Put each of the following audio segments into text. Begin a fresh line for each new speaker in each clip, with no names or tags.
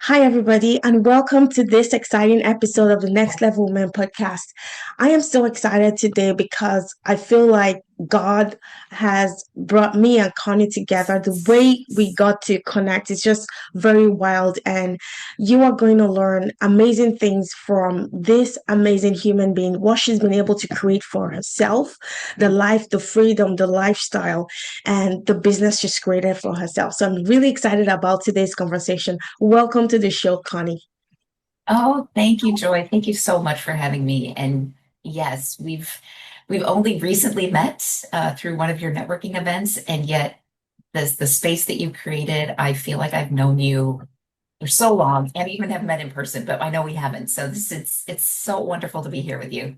Hi, everybody, and welcome to this exciting episode of the Next Level Women podcast. I am so excited today because I feel like God has brought me and Connie together. The way we got to connect is just very wild, and you are going to learn amazing things from this amazing human being, what she's been able to create for herself, the life, the freedom, the lifestyle, and the business she's created for herself. So I'm really excited about today's conversation. Welcome to the show, Connie.
Oh, thank you, Joy. Thank you so much for having me. And yes, we've only recently met through one of your networking events, and yet the space that you created, I feel like I've known you for so long, and even have met in person, but I know we haven't. So it's so wonderful to be here with you.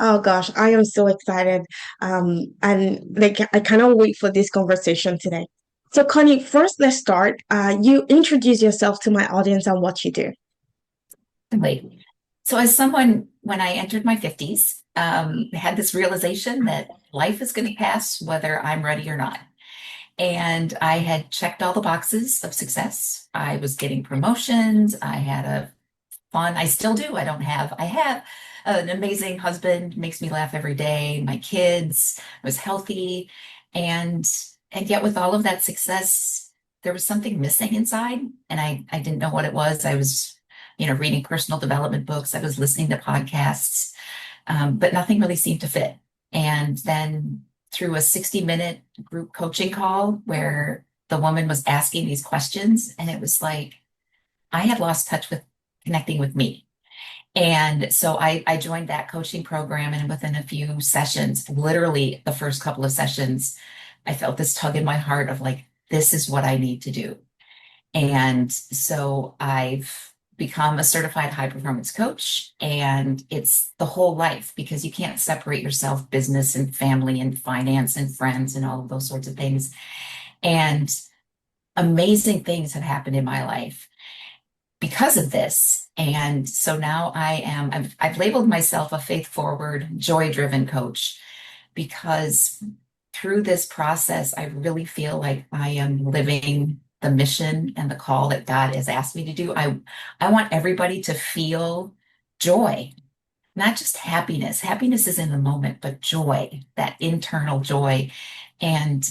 Oh gosh, I am so excited. And like I cannot wait for this conversation today. So, Connie, first let's start. You introduce yourself to my audience and what you do.
Wait. So as someone, when I entered my 50s, had this realization that life is going to pass whether I'm ready or not. And I had checked all the boxes of success. I was getting promotions. I had a I still do. I have an amazing husband, makes me laugh every day. My kids, I was healthy. And, and yet with all of that success, there was something missing inside. And I didn't know what it was. I was, reading personal development books. I was listening to podcasts, but nothing really seemed to fit. And then through a 60-minute group coaching call where the woman was asking these questions, and it was like I had lost touch with connecting with me. And so I joined that coaching program, and within a few sessions, literally the first couple of sessions, I felt this tug in my heart of like, this is what I need to do. And so I've become a certified high performance coach, and it's the whole life because you can't separate yourself, business and family and finance and friends and all of those sorts of things. And amazing things have happened in my life because of this. And so now I've labeled myself a faith forward, joy driven coach because through this process, I really feel like I am living the mission and the call that God has asked me to do. I want everybody to feel joy, not just happiness. Happiness is in the moment, but joy, that internal joy. And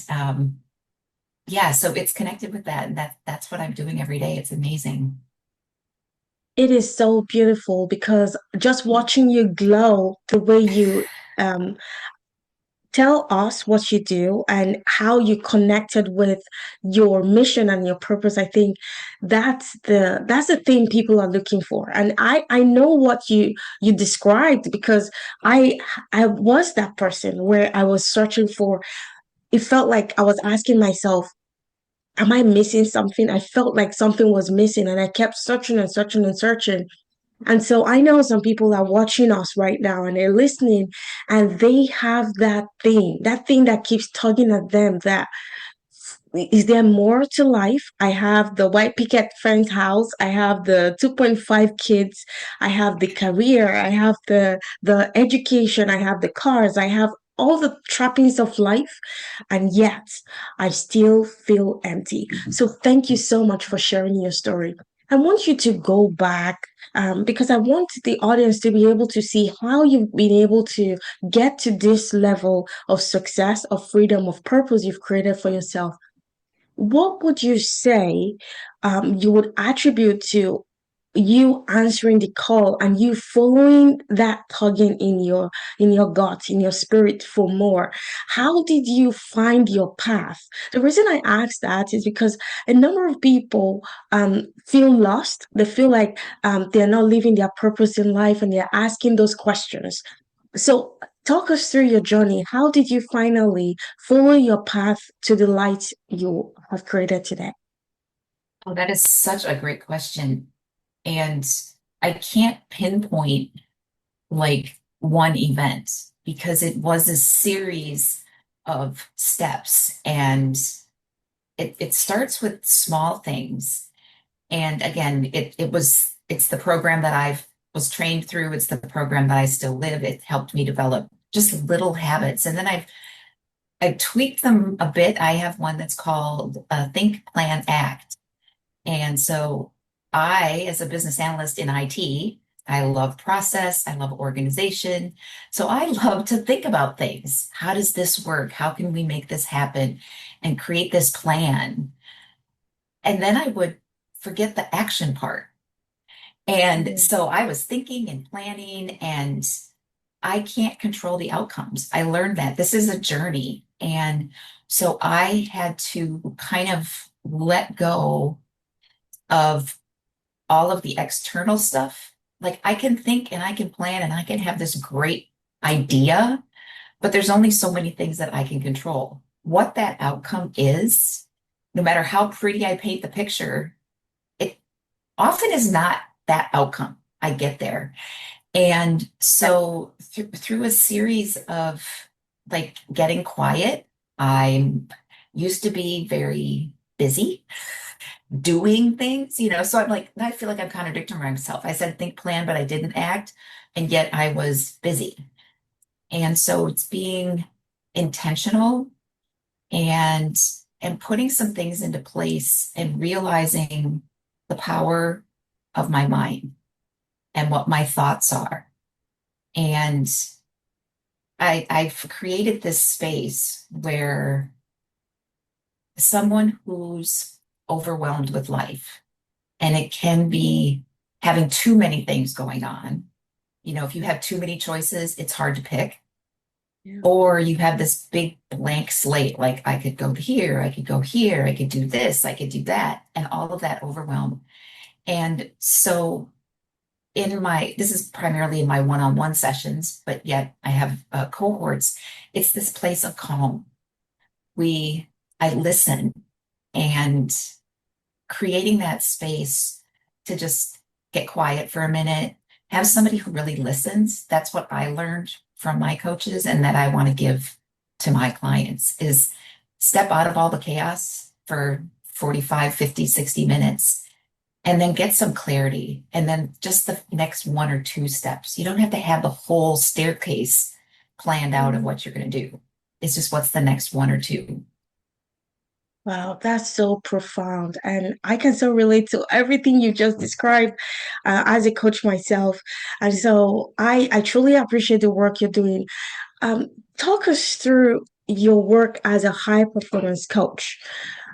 yeah, so it's connected with that. And that's what I'm doing every day. It's amazing.
It is so beautiful because just watching you glow the way you um, tell us what you do and how you connected with your mission and your purpose. I think that's the thing people are looking for. And I know what you described because I was that person where I was searching for. It felt like I was asking myself, am I missing something? I felt like something was missing, and I kept searching and searching and searching. And so I know some people are watching us right now and they're listening, and they have that thing that keeps tugging at them, that is there more to life? I have the white picket fence house, I have the 2.5 kids, I have the career, I have the education, I have the cars, I have all the trappings of life, and yet I still feel empty. So thank you so much for sharing your story. I want you to go back, because I want the audience to be able to see how you've been able to get to this level of success, of freedom, of purpose you've created for yourself. What would you say you would attribute to you answering the call and you following that tugging in your gut, in your spirit for more? How did you find your path? The reason I ask that is because a number of people feel lost. They feel like they're not living their purpose in life, and they're asking those questions. So, talk us through your journey. How did you finally follow your path to the light you have created today?
Oh, that is such a great question. And I can't pinpoint like one event because it was a series of steps, and it starts with small things. And again, it's the program that I've was trained through. It's the program that I still live. It helped me develop just little habits. And then I've tweaked them a bit. I have one that's called Think, Plan, Act. And so as a business analyst in IT, I love process, I love organization. So I love to think about things. How does this work? How can we make this happen and create this plan? And then I would forget the action part. And
Mm.
so I was thinking and planning, and I can't control the outcomes. I learned that this is a journey. And so I had to kind of let go of all of the external stuff. Like I can think and I can plan and I can have this great idea, but there's only so many things that I can control. What that outcome is, no matter how pretty I paint the picture, it often is not that outcome. I get there. And so through a series of like getting quiet, I'm used to be very busy doing things, so I'm like, I feel like I'm contradicting myself. I said think, plan, but I didn't act, and yet I was busy. And so it's being intentional and putting some things into place and realizing the power of my mind and what my thoughts are. And I've created this space where someone who's overwhelmed with life, and it can be having too many things going on. If you have too many choices, it's hard to pick.
Yeah.
Or you have this big blank slate, like I could go here, I could go here, I could do this, I could do that, and all of that overwhelm. And so this is primarily in my one-on-one sessions, but yet I have cohorts. It's this place of calm. I listen, and creating that space to just get quiet for a minute, have somebody who really listens. That's what I learned from my coaches and that I want to give to my clients is step out of all the chaos for 45, 50, 60 minutes and then get some clarity. And then just the next one or two steps. You don't have to have the whole staircase planned out of what you're going to do. It's just what's the next one or two.
Wow, that's so profound. And I can so relate to everything you just described as a coach myself. And so I truly appreciate the work you're doing. Um, Talk us through your work as a high performance coach.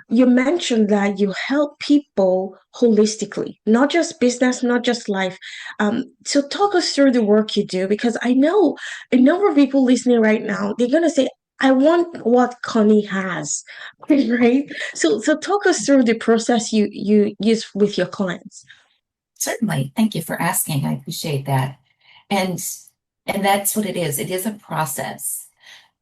You mentioned that you help people holistically, not just business, not just life. So talk us through the work you do because I know a number of people listening right now, they're gonna say, I want what Connie has, right? So talk us through the process you use with your clients.
Certainly. Thank you for asking. I appreciate that. And that's what it is. It is a process.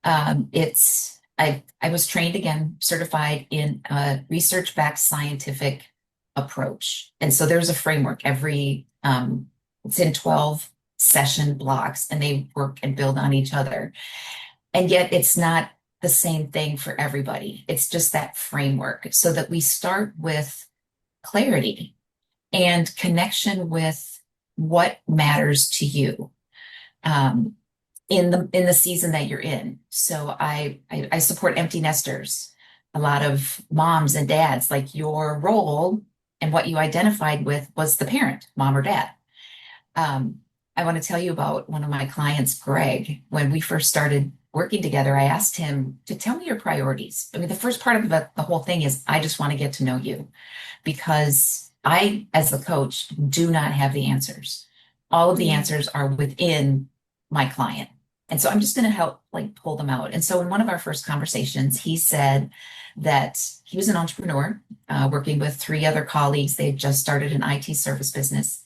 I was trained again, certified in a research-backed scientific approach. And so there's a framework it's in 12 session blocks and they work and build on each other. And yet it's not the same thing for everybody. It's just that framework so that we start with clarity and connection with what matters to you. In the season that you're in. So I support empty nesters, a lot of moms and dads, like your role and what you identified with was the parent, mom or dad. Um, I want to tell you about one of my clients, Greg. When we first started working together, I asked him to tell me your priorities. I mean, the first part of the whole thing is I just want to get to know you because I, as the coach, do not have the answers. All of the
Mm.
answers are within my client. And so I'm just going to help like pull them out. And so in one of our first conversations, he said that he was an entrepreneur working with three other colleagues. They had just started an IT service business.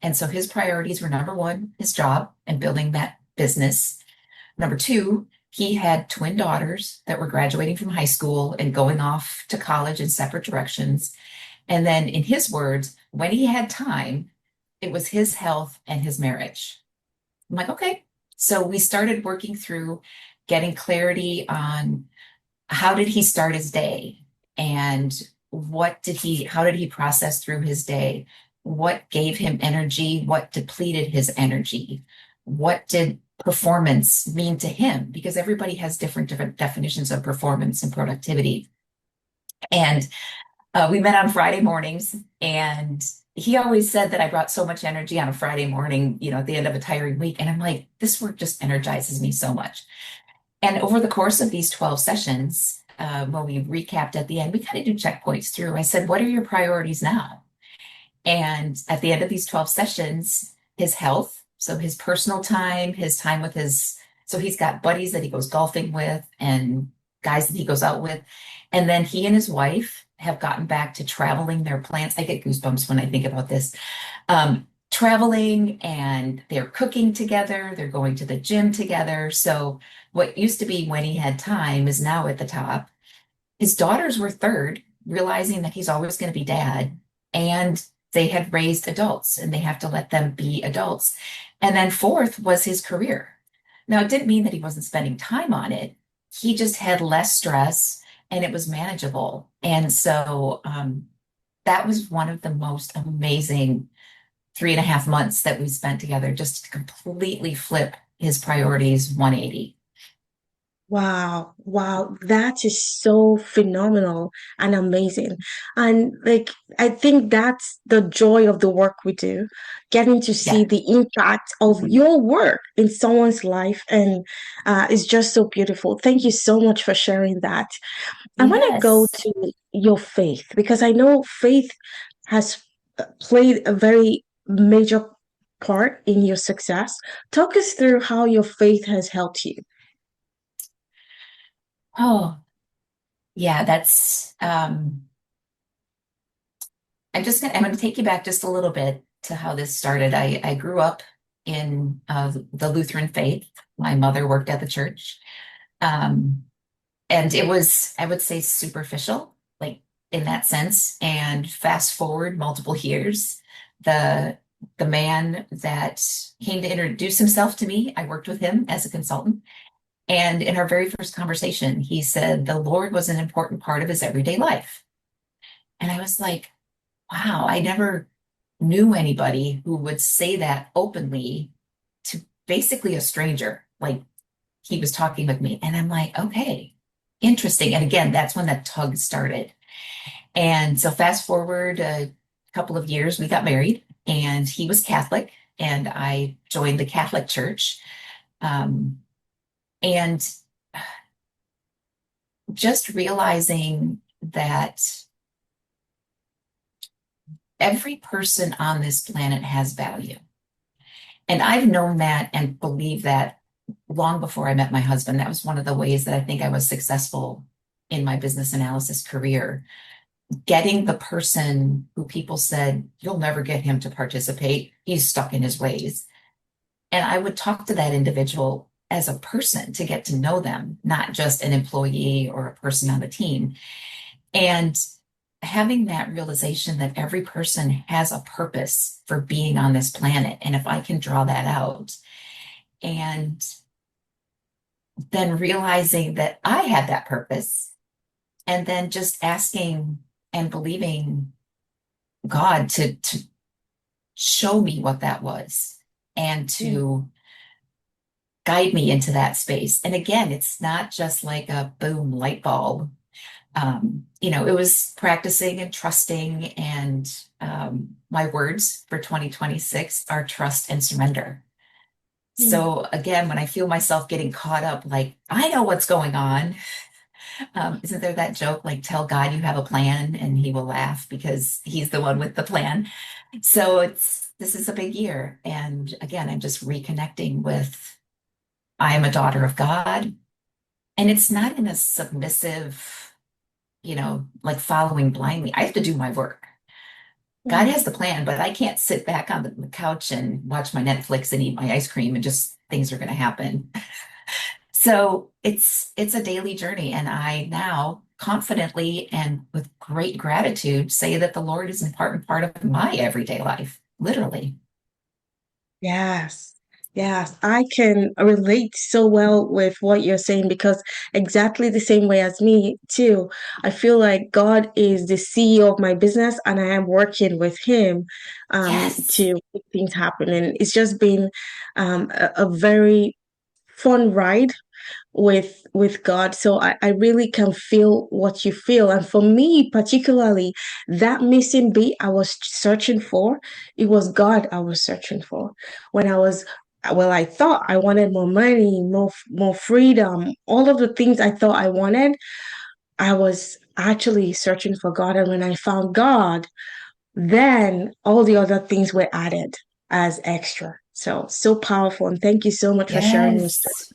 And so his priorities were number one, his job and building that business. Number two, he had twin daughters that were graduating from high school and going off to college in separate directions. And then, in his words, when he had time, it was his health and his marriage. I'm like, okay. So we started working through getting clarity on how did he start his day and how did he process through his day? What gave him energy? What depleted his energy? What did performance mean to him? Because everybody has different definitions of performance and productivity. And we met on Friday mornings, and he always said that I brought so much energy on a Friday morning, at the end of a tiring week. And I'm like, this work just energizes me so much. And over the course of these 12 sessions, when we recapped at the end, we kind of do checkpoints through. I said, what are your priorities now? And at the end of these 12 sessions, his health, so his personal time, his time with so he's got buddies that he goes golfing with and guys that he goes out with. And then he and his wife have gotten back to traveling their plants. I get goosebumps when I think about this. Traveling and they're cooking together, they're going to the gym together. So what used to be when he had time is now at the top. His daughters were third, realizing that he's always going to be dad. And they had raised adults and they have to let them be adults. And then fourth was his career. Now, it didn't mean that he wasn't spending time on it. He just had less stress and it was manageable. And so that was one of the most amazing 3.5 months that we spent together, just to completely flip his priorities 180.
Wow, wow, that is so phenomenal and amazing. And like, I think that's the joy of the work we do, getting to see
Yeah.
the impact of your work in someone's life. And it's just so beautiful. Thank you so much for sharing that. I want to go
Yes.
to your faith because I know faith has played a very major part in your success. Talk us through how your faith has helped you.
Oh, yeah, that's I'm gonna take you back just a little bit to how this started. I grew up in the Lutheran faith. My mother worked at the church. Um, and it was, I would say, superficial, like in that sense. And fast forward multiple years, the the man that came to introduce himself to me, I worked with him as a consultant. And in our very first conversation, he said the Lord was an important part of his everyday life. And I was like, wow, I never knew anybody who would say that openly to basically a stranger. Like he was talking with me. And I'm like, okay, interesting. And again, that's when that tug started. And so fast forward a couple of years, we got married, and he was Catholic, and I joined the Catholic Church. Um, and just realizing that every person on this planet has value. And I've known that and believed that long before I met my husband. That was one of the ways that I think I was successful in my business analysis career. Getting the person who people said, you'll never get him to participate, he's stuck in his ways. And I would talk to that individual as a person to get to know them, not just an employee or a person on the team. And having that realization that every person has a purpose for being on this planet. And if I can draw that out, and then realizing that I had that purpose, and then just asking and believing God to show me what that was and
Mm.
to guide me into that space. And again, it's not just like a boom light bulb. It was practicing and trusting. And my words for 2026 are trust and surrender.
Mm.
So again, when I feel myself getting caught up, like I know what's going on, isn't there that joke like tell God you have a plan and he will laugh because he's the one with the plan? So this is a big year. And again, I'm just reconnecting with I am a daughter of God. And it's not in a submissive, like following blindly. I have to do my work. God
Mm.
has the plan, but I can't sit back on the couch and watch my Netflix and eat my ice cream and just things are going to happen. So it's a daily journey. And I now confidently and with great gratitude say that the Lord is an important part of my everyday life, literally.
Yes, yes, I can relate so well with what you're saying because exactly the same way as me too. I feel like God is the CEO of my business and I am working with him
Yes.
to make things happen. And it's just been a very fun ride with God. So I really can feel what you feel. And for me, particularly, that missing beat I was searching for, it was God I was searching for. When I was, well, I thought I wanted more money, more freedom, all of the things I thought I wanted, I was actually searching for God. And when I found God, then all the other things were added as extra. So, so powerful. And thank you so much for sharing your story.
Yes.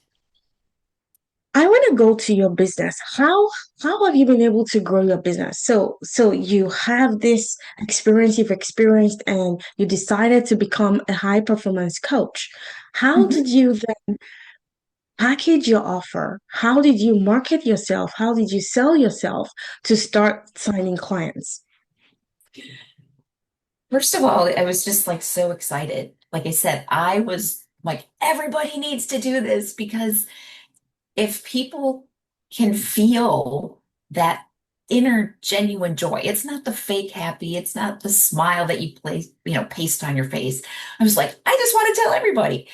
I want to go to your business. How have you been able to grow your business? So you have this experience you've experienced and you decided to become a high performance coach. How
Mhm.
did you then package your offer? How did you market yourself? How did you sell yourself to start signing clients?
First of all, I was just like so excited. Like I said, I was like, everybody needs to do this because if people can feel that inner genuine joy, it's not the fake happy, it's not the smile that you place, paste on your face. I was like, I just want to tell everybody.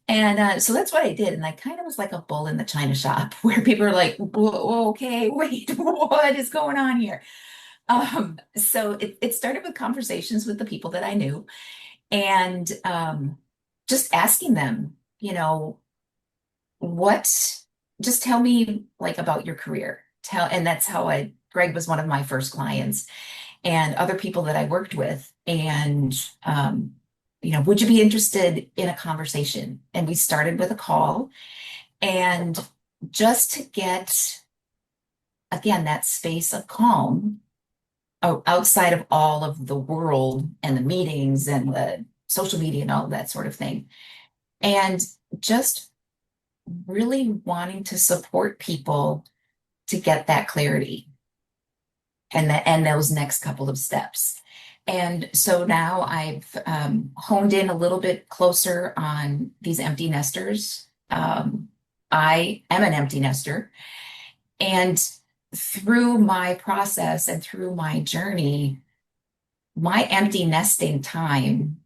And so that's what I did. And I kind of was like a bull in the china shop where people are like, "Whoa, okay, wait, what is going on here?" So it started with conversations with the people that I knew and just asking them, what, just tell me like about your career. And that's how Greg was one of my first clients and other people that I worked with. And, would you be interested in a conversation? And we started with a call and just to get, again, that space of calm outside of all of the world and the meetings and the social media and all of that sort of thing. And just really wanting to support people to get that clarity and those next couple of steps. And so now I've honed in a little bit closer on these empty nesters. I am an empty nester, and through my process and through my journey, my empty nesting time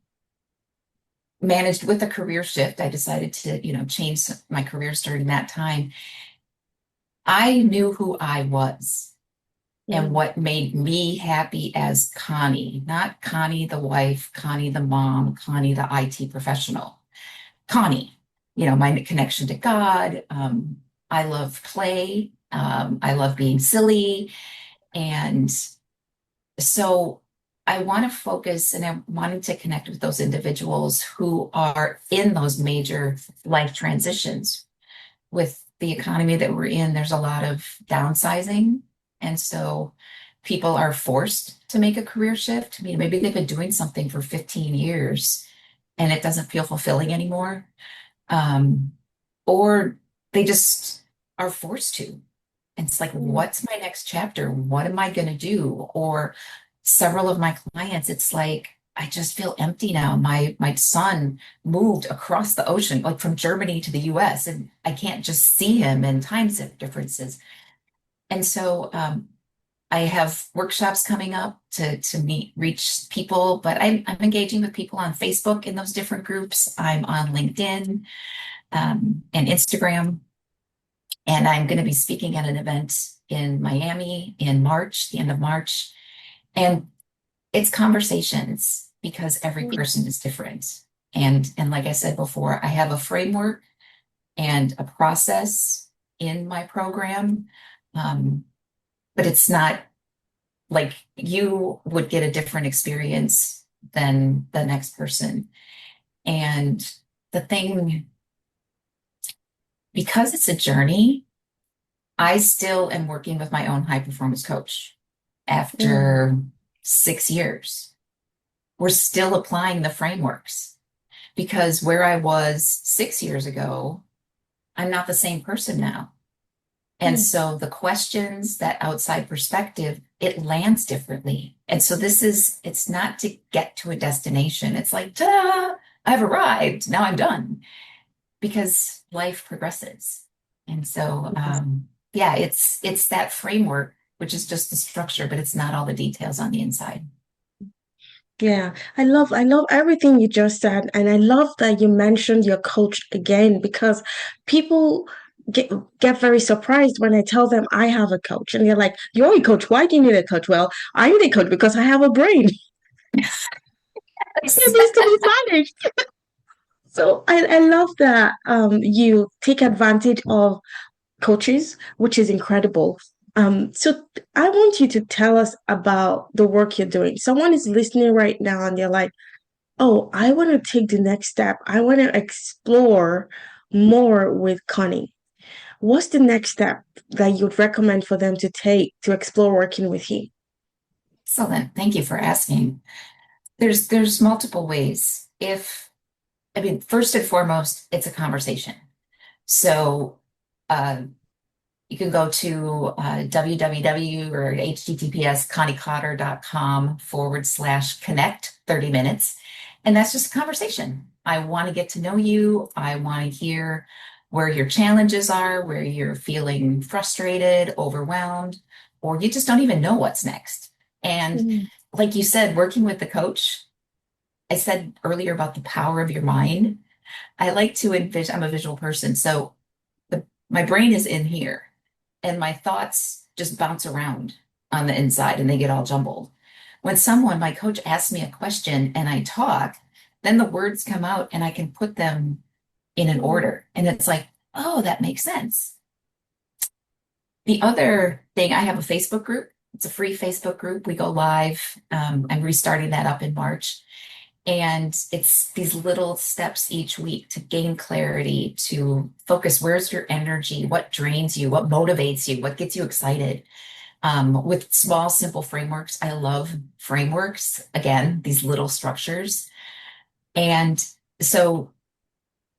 managed with a career shift. I decided to, change my careers during that time. I knew who I was and
Mm,
what made me happy as Connie, not Connie the wife, Connie the mom, Connie the IT professional. Connie, my connection to God. I love play. I love being silly. And so I want to focus and I'm wanting to connect with those individuals who are in those major life transitions. With the economy that we're in, there's a lot of downsizing. And so people are forced to make a career shift. I mean, maybe they've been doing something for 15 years and it doesn't feel fulfilling anymore. Um, or they just are forced to. And it's like,
mm,
what's my next chapter? What am I going to do? Or several of my clients, it's like, I just feel empty now. My son moved across the ocean, like from Germany to the US, and I can't just see him and time differences. And so I have workshops coming up to reach people, but I'm engaging with people on Facebook in those different groups. I'm on LinkedIn and Instagram. And I'm going to be speaking at an event in Miami in March, the end of March. And it's conversations because every
mm,
person is different. And like I said before, I have a framework and a process in my program. Um, but it's not like you would get a different experience than the next person. And the thing, because it's a journey, I still am working with my own high performance coach
mm,
after 6 years. We're still applying the frameworks because where I was 6 years ago, I'm not the same person now. And
mm.
so the questions, that outside perspective, it lands differently. And so it's not to get to a destination. It's like, ta-da, I've arrived. Now I'm done because life progresses. And so, yeah, it's that framework, which is just the structure, but it's not all the details on the inside.
Yeah, I love everything you just said, and I love that you mentioned your coach again because people get get very surprised when I tell them I have a coach, and they're like, "You're a coach. Why do you need a coach?" Well, I need a coach because I have a brain. It needs to be managed. So I love that you take advantage of coaches, which is incredible. So I want you to tell us about the work you're doing. Someone is listening right now and they're like, oh, I want to take the next step. I want to explore more with Connie. What's the next step that you'd recommend for them to take to explore working with you?
Excellent. Thank you for asking. There's multiple ways. If I mean, first and foremost, it's a conversation. So uh, you can go to www or https conniecotter.com/connect 30 minutes. And that's just a conversation. I want to get to know you. I want to hear where your challenges are, where you're feeling frustrated, overwhelmed, or you just don't even know what's next. And
Mm,
like you said, working with the coach, I said earlier about the power of your mind. I like to envision, I'm a visual person. So my brain is in here and my thoughts just bounce around on the inside and they get all jumbled. When someone, my coach asks me a question and I talk, then the words come out and I can put them in an
mm,
order. And it's like, oh, that makes sense. The other thing, I have a Facebook group. It's a free Facebook group. We go live. I'm restarting that up in March. And it's these little steps each week to gain clarity, to focus where's your energy, what drains you, what motivates you, what gets you excited. With small, simple frameworks. I love frameworks. Again, these little structures. And so,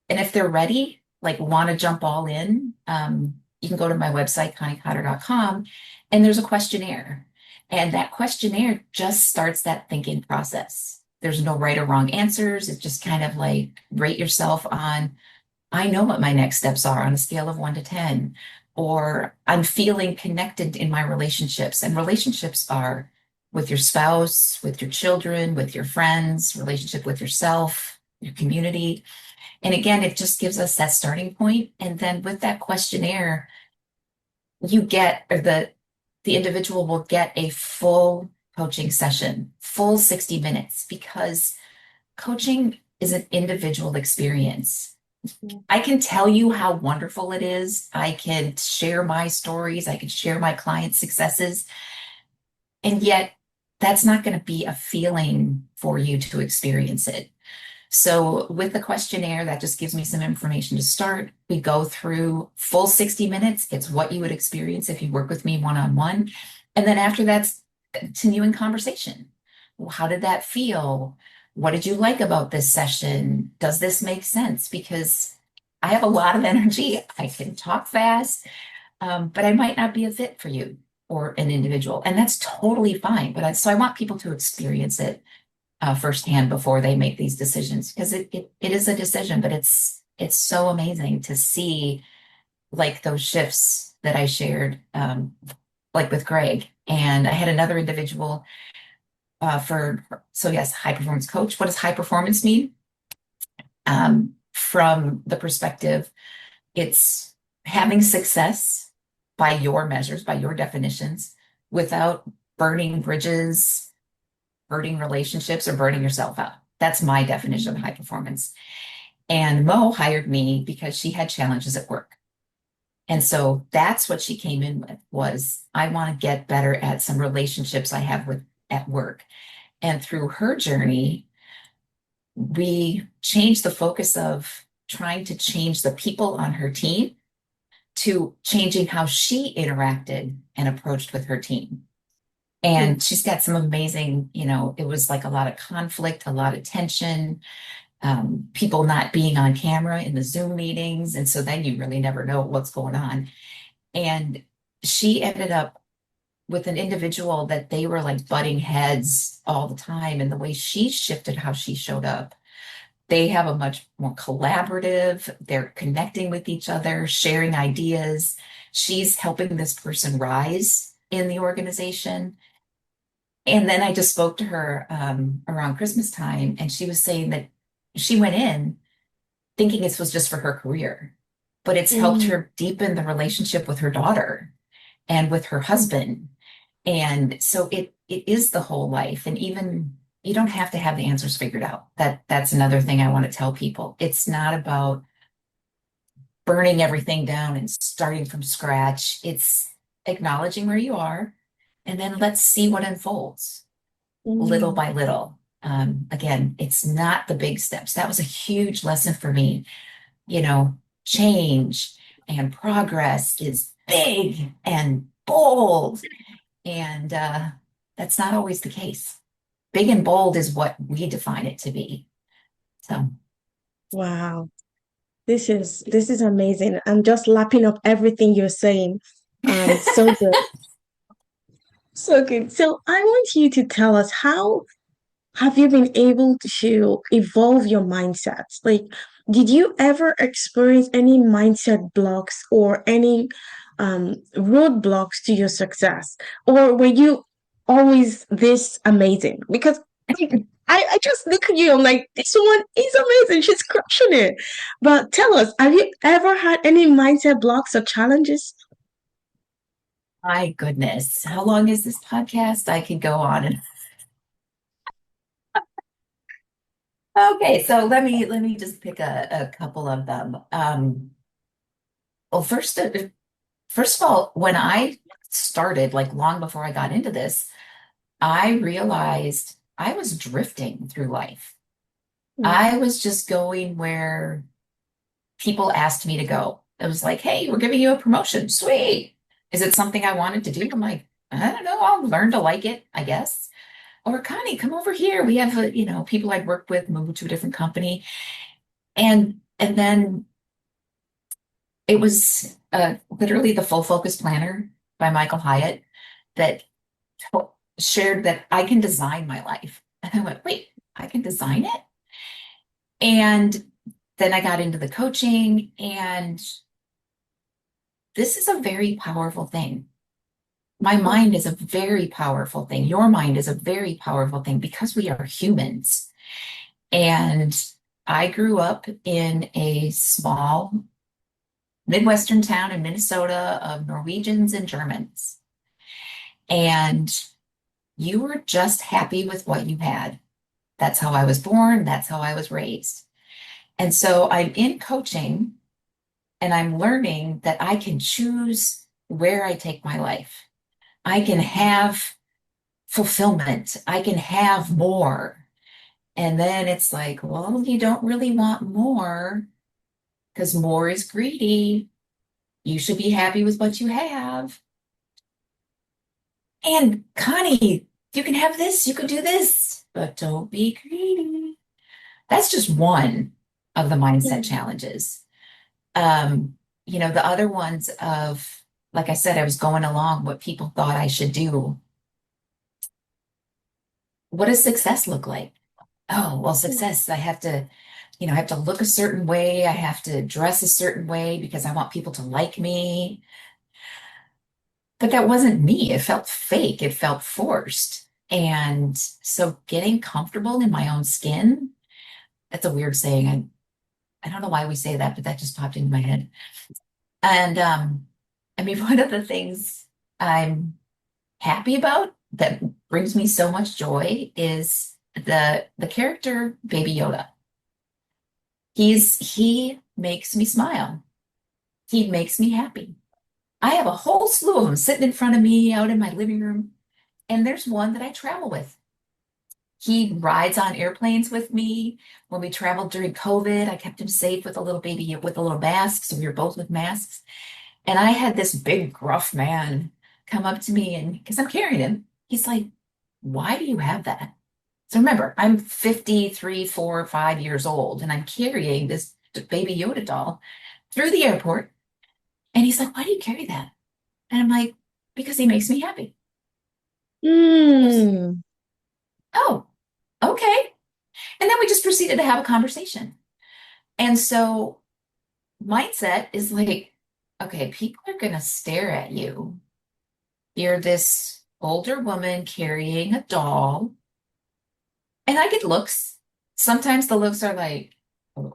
and if they're ready, like want to jump all in, you can go to my website, conniecotter.com, and there's a questionnaire. And that questionnaire just starts that thinking process. There's no right or wrong answers. It's just kind of like rate yourself on, I know what my next steps are on a scale of 1 to 10, or I'm feeling connected in my relationships. And relationships are with your spouse, with your children, with your friends, relationship with yourself, your community. And again, it just gives us that starting point. And then with that questionnaire, you get, or the individual will get a full coaching session, full 60 minutes, because coaching is an individual experience.
mm,
I can tell you how wonderful it is. I can share my stories. I can share my clients' successes. And yet, that's not going to be a feeling for you to experience it. So, with the questionnaire, that just gives me some information to start. We go through full 60 minutes. It's what you would experience if you work with me one on one. And then after that's continuing conversation. Well, how did that feel? What did you like about this session? Does this make sense? Because I have a lot of energy. I can talk fast, but I might not be a fit for you or an individual. And that's totally fine. So I want people to experience it firsthand before they make these decisions because it is a decision, but it's so amazing to see like those shifts that I shared, like with Greg. And I had another individual so yes, high performance coach. What does high performance mean? From the perspective, it's having success by your measures, by your definitions, without burning bridges, hurting relationships, or burning yourself out. That's my definition of
mm,
high performance. And Mo hired me because she had challenges at work. And so that's what she came in with was I want to get better at some relationships I have with at work. And through her journey, we changed the focus of trying to change the people on her team to changing how she interacted and approached with her team.
mm,
And she's got some amazing, it was like a lot of conflict, a lot of tension, people not being on camera in the Zoom meetings. And so then you really never know what's going on. And she ended up with an individual that they were like butting heads all the time. And the way she shifted how she showed up, they have a much more collaborative, they're connecting with each other, sharing ideas. She's helping this person rise in the organization. And then I just spoke to her around Christmas time, and she was saying that she went in thinking this was just for her career. but it's helped
Mm,
her deepen the relationship with her daughter and with her husband. And so it is the whole life. And even you don't have to have the answers figured out. That's another thing I want to tell people. It's not about burning everything down and starting from scratch. It's acknowledging where you are, and then let's see what unfolds little
mm.
by little. Again, it's not the big steps. That was a huge lesson for me. You know, change and progress is big and bold, and that's not always the case. Big and bold is what we define it to be. So,
Wow. This is amazing. I'm just lapping up everything you're saying. So good. So good. So I want you to tell us, how have you been able to evolve your mindset? Like, did you ever experience any mindset blocks or any roadblocks to your success? Or were you always this amazing? Because I just look at you, I'm like, this woman is amazing. She's crushing it. But tell us, have you ever had any mindset blocks or challenges?
my goodness, how long is this podcast? I could go on and okay, so let me just pick a couple of them. Well, first of all, when I started, like long before I got into this, I realized I was drifting through life.
Mm,
I was just going where people asked me to go. It was like, hey, we're giving you a promotion. Sweet. Is it something I wanted to do? I'm like, I don't know. I'll learn to like it, I guess. Or Connie, come over here. We have people I'd worked with moved to a different company. And then it was literally the Full Focus Planner by Michael Hyatt that shared that I can design my life. And I went, wait, I can design it? And then I got into the coaching, and this is a very powerful thing. My mind
mm,
is a very powerful thing. Your mind is a very powerful thing because we are humans. And I grew up in a small Midwestern town in Minnesota of Norwegians and Germans. And you were just happy with what you had. That's how I was born. That's how I was raised. And so I'm in coaching and I'm learning that I can choose where I take my life. I can have fulfillment. I can have more. And then it's like, well, you don't really want more because more is greedy. You should be happy with what you have. And Connie, you can have this, you can do this, but don't be greedy. That's just one of the mindset
mm,
challenges. The other ones of, like I said, I was going along what people thought I should do. What does success look like? Oh, well,
mm,
success, I have to look a certain way. I have to dress a certain way because I want people to like me. But that wasn't me. It felt fake. It felt forced. And so getting comfortable in my own skin, that's a weird saying. I don't know why we say that, but that just popped into my head. And I mean, one of the things I'm happy about that brings me so much joy is the character Baby Yoda. He makes me smile. He makes me happy. I have a whole slew of them sitting in front of me out in my living room, and there's one that I travel with. He rides on airplanes with me. When we traveled during COVID, I kept him safe with a little baby with a little mask, so we were both with masks. And I had this big gruff man come up to me, and because I'm carrying him, he's like, "Why do you have that?" So remember, I'm 53, 4, 5 years old, and I'm carrying this baby Yoda doll through the airport. And he's like, "Why do you carry that?" And I'm like, "Because he makes me happy." He goes,
mm.
"Oh, okay." And then we just proceeded to have a conversation. And so mindset is like, okay, people are going to stare at you. You're this older woman carrying a doll. And I get looks. Sometimes the looks are like,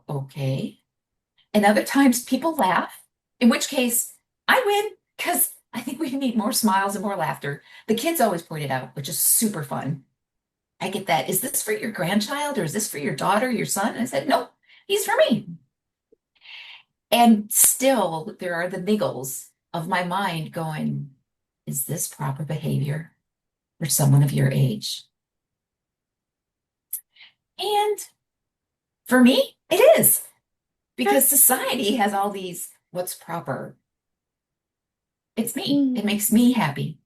"Okay." And other times people laugh, in which case I win because I think we need more smiles and more laughter. The kids always point it out, which is super fun. I get that. Is this for your grandchild or is this for your daughter, your son? And I said, no, he's for me. And still, there are the niggles of my mind going, is this proper behavior for someone of your age? And for me, it is because society has all these what's proper. It's me. It
Mm,
makes me happy.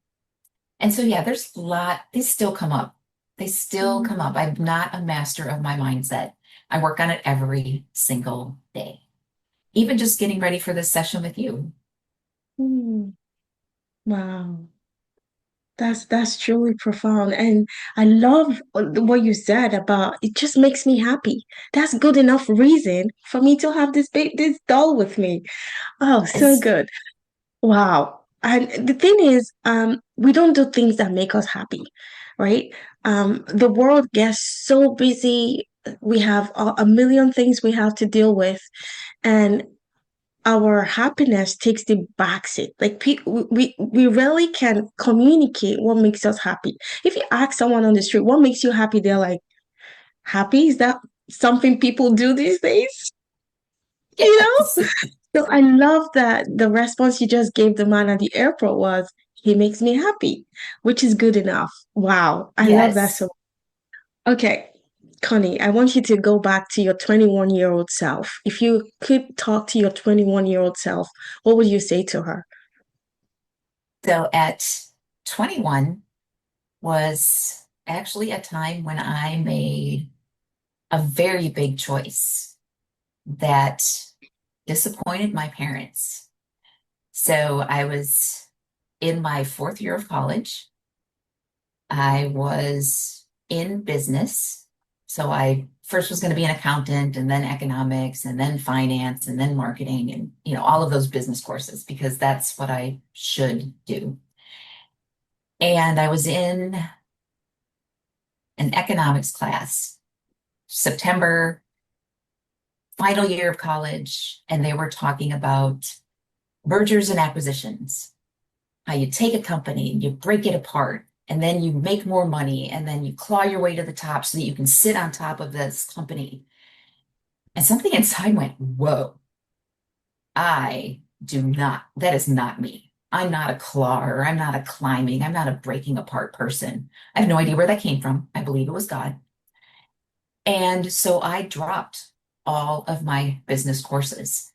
And so, yeah, there's a lot, they still come up. They still come
mm,
up. I'm not a master of my mindset. I work on it every single day. Even just getting ready for this session with you.
mm. Wow. That's truly profound. And I love what you said about it just makes me happy. That's good enough reason for me to have this doll with me. Oh, so
Yes.
good. Wow. And the thing is, we don't do things that make us happy, right? The world gets so busy. We have a million things we have to deal with, and our happiness takes the backseat. Like we rarely can communicate what makes us happy. If you ask someone on the street, what makes you happy? They're like, happy? Is that something people do these days? You
Yes.
know? So I love that the response you just gave the man at the airport was, he makes me happy, which is good enough. Wow. I love that
Yes.
so. Okay, Connie, I want you to go back to your 21-year-old self. If you could talk to your 21-year-old self, what would you say to her?
So at 21 was actually a time when I made a very big choice that disappointed my parents. So I was in my fourth year of college. I was in business. So I first was going to be an accountant and then economics and then finance and then marketing and all of those business courses because that's what I should do. And I was in an economics class, September, final year of college, and they were talking about mergers and acquisitions, how you take a company and you break it apart and then you make more money and then you claw your way to the top so that you can sit on top of this company. And something inside went, whoa, I do not, that is not me. I'm not a clawer. I'm not a climbing. I'm not a breaking apart person. I have no idea where that came from. I believe it was God. And so I dropped all of my business courses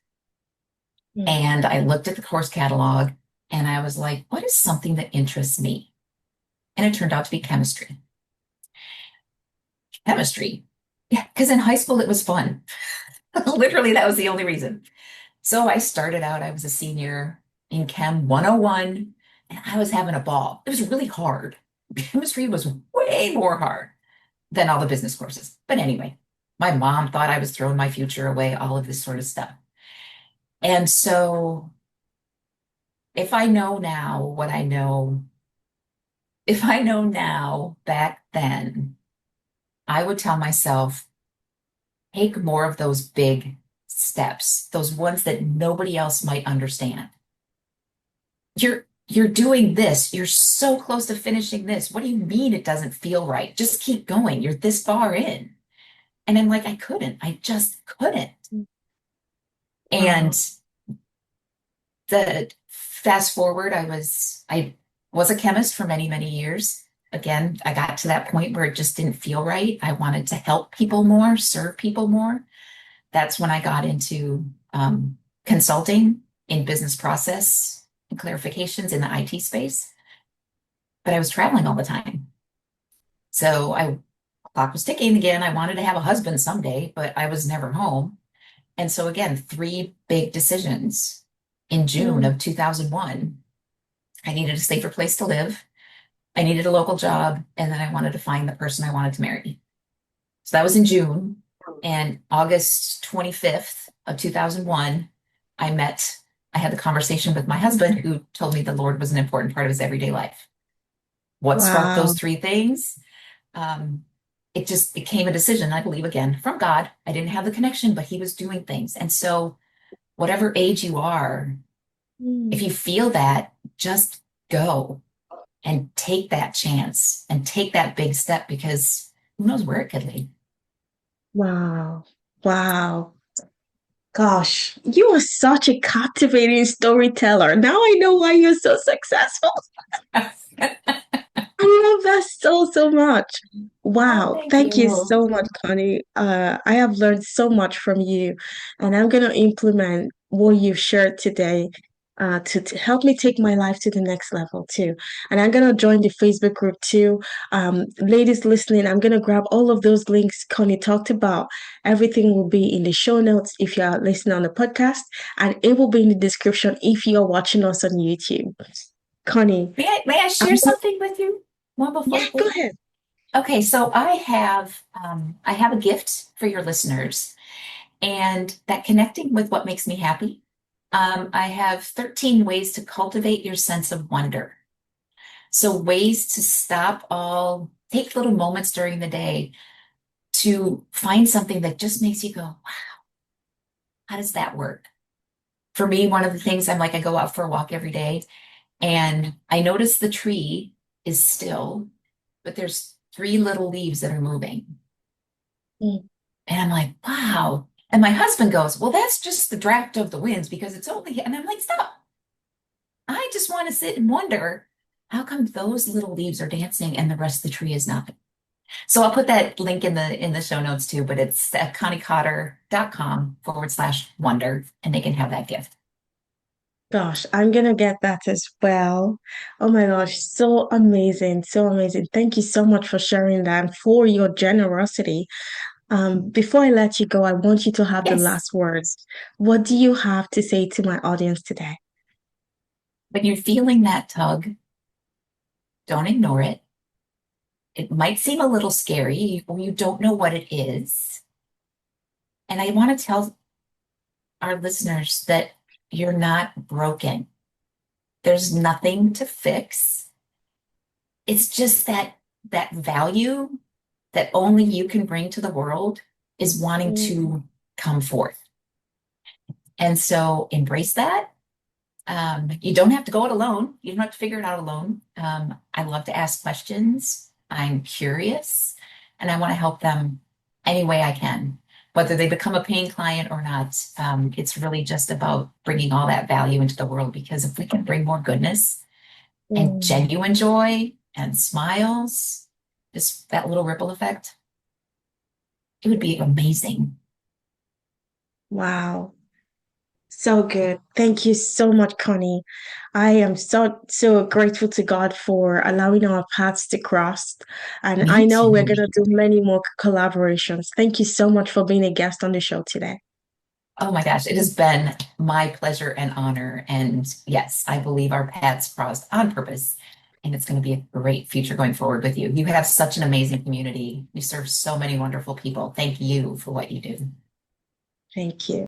Mm.
and I looked at the course catalog and I was like, what is something that interests me? And it turned out to be chemistry. Chemistry. Yeah, because in high school it was fun. Literally, that was the only reason. So I started out, I was a senior in Chem 101, and I was having a ball. It was really hard. Chemistry was way more hard than all the business courses. But anyway, my mom thought I was throwing my future away, all of this sort of stuff. And so if I know now what I know, if I know now back then, I would tell myself, take more of those big steps, those ones that nobody else might understand. You're doing this. You're so close to finishing this. What do you mean it doesn't feel right? Just keep going. You're this far in. And I'm like, I couldn't. I just couldn't. And
Wow.
the fast forward, I was a chemist for many, many years. Again, I got to that point where it just didn't feel right. I wanted to help people more, serve people more. That's when I got into consulting in business process and clarifications in the IT space. But I was traveling all the time. So I clock was ticking again. I wanted to have a husband someday, but I was never home. And so again, three big decisions in June
Mm.
of 2001. I needed a safer place to live. I needed a local job, and then I wanted to find the person I wanted to marry. So that was in June. And August 25th of 2001, I met, I had the conversation with my husband who told me the Lord was an important part of his everyday life. What sparked those
Wow.
three things? Um, it just became a decision, I believe, again, from God. I didn't have the connection, but he was doing things. And so whatever age you are, if
Mm.
you feel that, just go and take that chance and take that big step because who knows where it could lead.
Wow. Wow. Gosh, you are such a captivating storyteller. Now I know why you're so successful. I love that so, so much.
Oh,
Wow.
thank
Thank you
you.
so much, Connie. I have learned so much from you, and I'm going to implement what you've shared today to help me take my life to the next level too. And I'm going to join the Facebook group too. Ladies listening, I'm going to grab all of those links Connie talked about. Everything will be in the show notes if you are listening on the podcast, and it will be in the description if you are watching us on YouTube. Connie,
May I share something with you more before
yeah,
you
go
go?
ahead.
Okay, so I have a gift for your listeners, and that connecting with what makes me happy. I have 13 ways to cultivate your sense of wonder. So ways to take little moments during the day to find something that just makes you go, wow, how does that work? For me, one of the things I go out for a walk every day and I notice the tree is still, but there's three little leaves that are moving.
Mm.
And I'm like, wow. And my husband goes, well, that's just the draft of the winds because it's only, and I'm like, stop. I just want to sit and wonder how come those little leaves are dancing and the rest of the tree is not. So I'll put that link in the show notes too, but it's at conniecotter.com/wonder, and they can have that gift.
Gosh, I'm gonna get that as well. Oh my gosh, so amazing, so amazing. Thank you so much for sharing that and for your generosity. Before I let you go, I want you to have the
Yes.
last words. What do you have to say to my audience today?
When you're feeling that tug, don't ignore it. It might seem a little scary or you don't know what it is. And I want to tell our listeners that you're not broken. There's nothing to fix. It's just that value that only you can bring to the world is wanting
Mm,
to come forth. And so embrace that. You don't have to go it alone. You don't have to figure it out alone. I love to ask questions. I'm curious and I want to help them any way I can, whether they become a paying client or not. It's really just about bringing all that value into the world because if we can bring more goodness and
mm,
genuine joy and smiles, just that little ripple effect, it would be amazing.
wow. So good. Thank you so much, Connie. I am so grateful to God for allowing our paths to cross. And I
Me
know we're
too.
gonna do many more collaborations. Thank you so much for being a guest on the show today.
Oh my gosh, it has been my pleasure and honor. And yes, I believe our paths crossed on purpose. And it's going to be a great future going forward with you. You have such an amazing community. You serve so many wonderful people. Thank you for what you do.
Thank you.